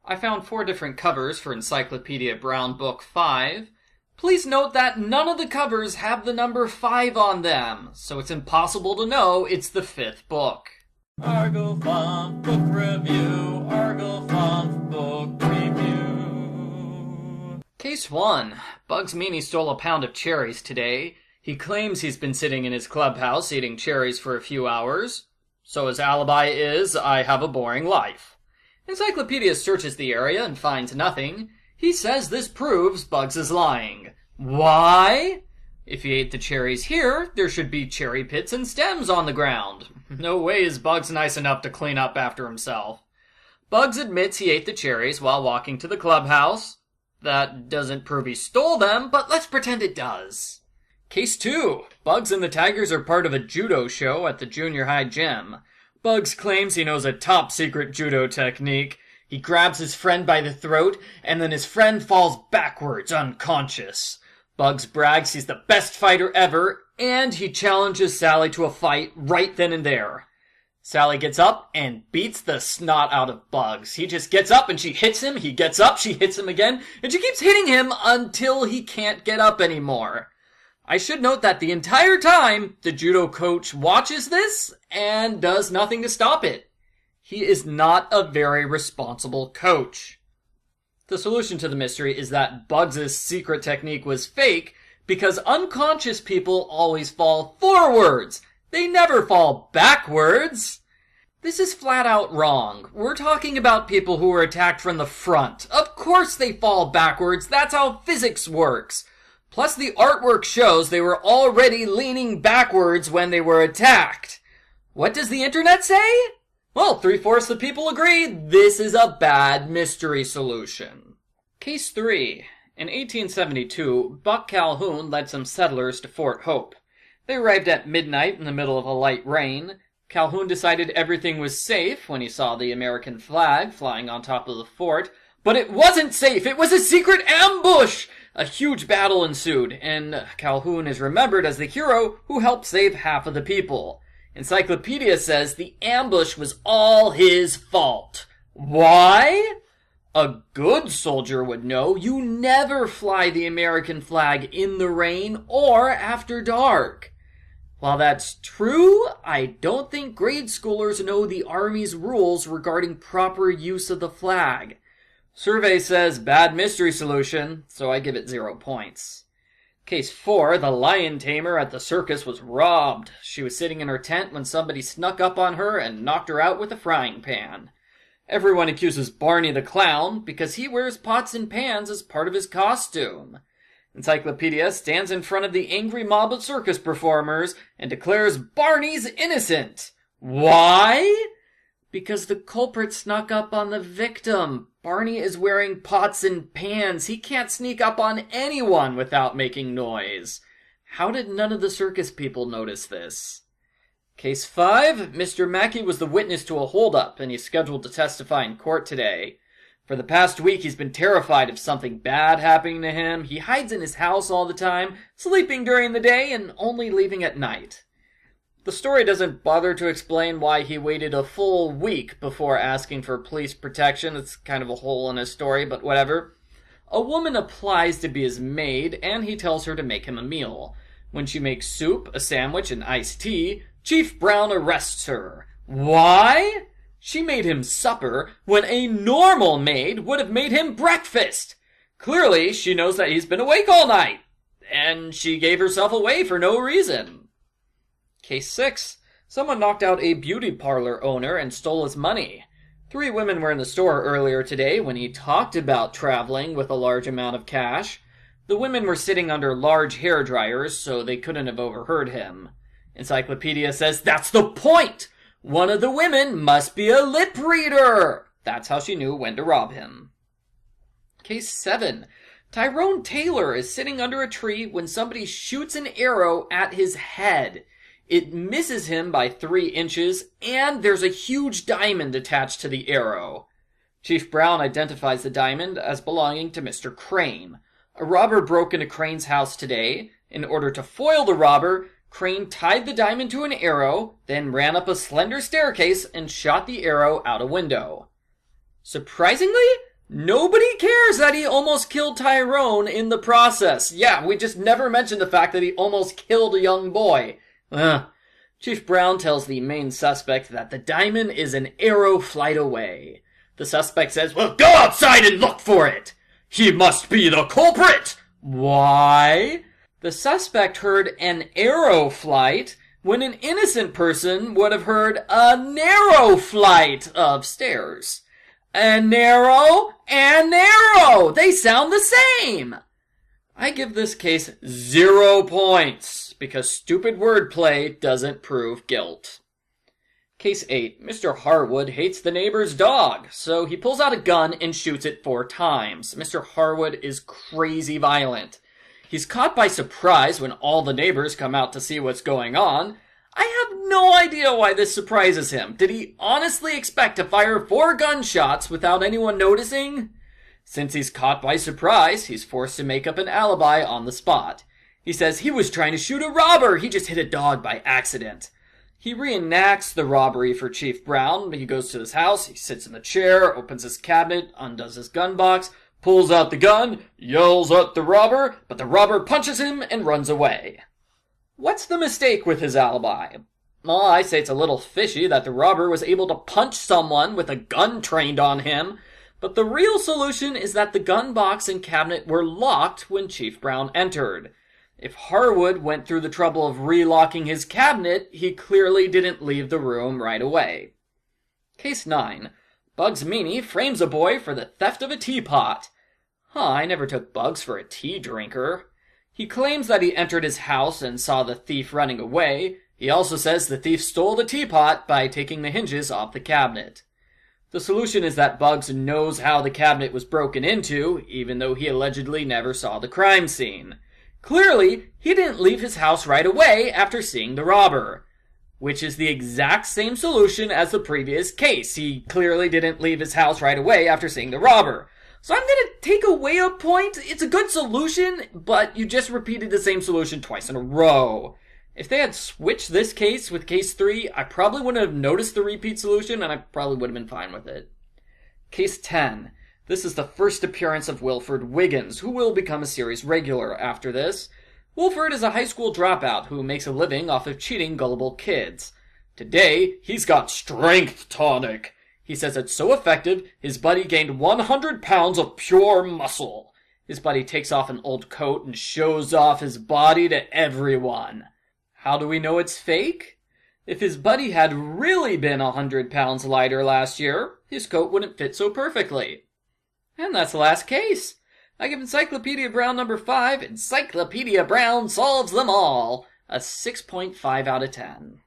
I found 4 different covers for Encyclopedia Brown Book 5. Please note that none of the covers have the number 5 on them, so it's impossible to know it's the 5th book. Argo Fump Book Review, Argo Fump Book Review. Case 1. Bugs Meany stole a pound of cherries today. He claims he's been sitting in his clubhouse eating cherries for a few hours. So his alibi is, I have a boring life. Encyclopedia searches the area and finds nothing. He says this proves Bugs is lying. Why? If he ate the cherries here, there should be cherry pits and stems on the ground. No way is Bugs nice enough to clean up after himself. Bugs admits he ate the cherries while walking to the clubhouse. That doesn't prove he stole them, but let's pretend it does. Case 2. Bugs and the Tigers are part of a judo show at the junior high gym. Bugs claims he knows a top-secret judo technique. He grabs his friend by the throat, and then his friend falls backwards, unconscious. Bugs brags he's the best fighter ever, and he challenges Sally to a fight right then and there. Sally gets up and beats the snot out of Bugs. He just gets up and she hits him, he gets up, she hits him again, and she keeps hitting him until he can't get up anymore. I should note that the entire time, the judo coach watches this and does nothing to stop it. He is not a very responsible coach. The solution to the mystery is that Bugs' secret technique was fake because unconscious people always fall forwards. They never fall backwards. This is flat out wrong. We're talking about people who were attacked from the front. Of course they fall backwards. That's how physics works. Plus, the artwork shows they were already leaning backwards when they were attacked. What does the internet say? Well, 3/4 of people agree this is a bad mystery solution. Case 3. In 1872, Buck Calhoun led some settlers to Fort Hope. They arrived at midnight in the middle of a light rain. Calhoun decided everything was safe when he saw the American flag flying on top of the fort. But it wasn't safe! It was a secret ambush! A huge battle ensued, and Calhoun is remembered as the hero who helped save half of the people. Encyclopedia says the ambush was all his fault. Why? A good soldier would know you never fly the American flag in the rain or after dark. While that's true, I don't think grade schoolers know the Army's rules regarding proper use of the flag. Survey says bad mystery solution, so I give it 0 points. Case 4, the lion tamer at the circus was robbed. She was sitting in her tent when somebody snuck up on her and knocked her out with a frying pan. Everyone accuses Barney the clown because he wears pots and pans as part of his costume. Encyclopedia stands in front of the angry mob of circus performers and declares Barney's innocent. Why? Because the culprit snuck up on the victim. Barney is wearing pots and pans. He can't sneak up on anyone without making noise. How did none of the circus people notice this? Case 5, Mr. Mackey was the witness to a holdup, and he's scheduled to testify in court today. For the past week, he's been terrified of something bad happening to him. He hides in his house all the time, sleeping during the day and only leaving at night. The story doesn't bother to explain why he waited a full week before asking for police protection. It's kind of a hole in his story, but whatever. A woman applies to be his maid, and he tells her to make him a meal. When she makes soup, a sandwich, and iced tea, Chief Brown arrests her. Why? She made him supper when a normal maid would have made him breakfast. Clearly, she knows that he's been awake all night, and she gave herself away for no reason. Case 6. Someone knocked out a beauty parlor owner and stole his money. 3 women were in the store earlier today when he talked about traveling with a large amount of cash. The women were sitting under large hair dryers, so they couldn't have overheard him. Encyclopedia says that's the point! One of the women must be a lip reader! That's how she knew when to rob him. Case 7. Tyrone Taylor is sitting under a tree when somebody shoots an arrow at his head. It misses him by 3 inches, and there's a huge diamond attached to the arrow. Chief Brown identifies the diamond as belonging to Mr. Crane. A robber broke into Crane's house today. In order to foil the robber, Crane tied the diamond to an arrow, then ran up a slender staircase and shot the arrow out a window. Surprisingly, Nobody cares that he almost killed Tyrone in the process. Yeah, we just never mentioned the fact that he almost killed a young boy. Chief Brown tells the main suspect that the diamond is an arrow flight away. The suspect says, "Well, go outside and look for it. He must be the culprit." Why? The suspect heard an arrow flight when an innocent person would have heard a narrow flight of stairs. A narrow and narrow. They sound the same. I give this case 0 points because stupid wordplay doesn't prove guilt. Case 8. Mr. Harwood hates the neighbor's dog, so he pulls out a gun and shoots it 4 times. Mr. Harwood is crazy violent. He's caught by surprise when all the neighbors come out to see what's going on. I have no idea why this surprises him. Did he honestly expect to fire 4 gunshots without anyone noticing? Since he's caught by surprise, he's forced to make up an alibi on the spot. He says he was trying to shoot a robber. He just hit a dog by accident. He reenacts the robbery for Chief Brown. He goes to his house, he sits in the chair, opens his cabinet, undoes his gun box, pulls out the gun, yells at the robber, but the robber punches him and runs away. What's the mistake with his alibi? Well, I say it's a little fishy that the robber was able to punch someone with a gun trained on him, but the real solution is that the gun box and cabinet were locked when Chief Brown entered. If Harwood went through the trouble of relocking his cabinet, he clearly didn't leave the room right away. Case 9. Bugs Meany frames a boy for the theft of a teapot. I never took Bugs for a tea drinker. He claims that he entered his house and saw the thief running away. He also says the thief stole the teapot by taking the hinges off the cabinet. The solution is that Bugs knows how the cabinet was broken into, even though he allegedly never saw the crime scene. Clearly, he didn't leave his house right away after seeing the robber, which is the exact same solution as the previous case. He clearly didn't leave his house right away after seeing the robber. So I'm gonna take away a point. It's a good solution, but you just repeated the same solution twice in a row. If they had switched this case with case 3, I probably wouldn't have noticed the repeat solution, and I probably would have been fine with it. Case 10. This is the first appearance of Wilford Wiggins, who will become a series regular after this. Wilford is a high school dropout who makes a living off of cheating gullible kids. Today, he's got strength tonic. He says it's so effective, his buddy gained 100 pounds of pure muscle. His buddy takes off an old coat and shows off his body to everyone. How do we know it's fake? If his buddy had really been 100 pounds lighter last year, his coat wouldn't fit so perfectly. And that's the last case. I give Encyclopedia Brown number 5, Encyclopedia Brown solves them all, a 6.5 out of 10.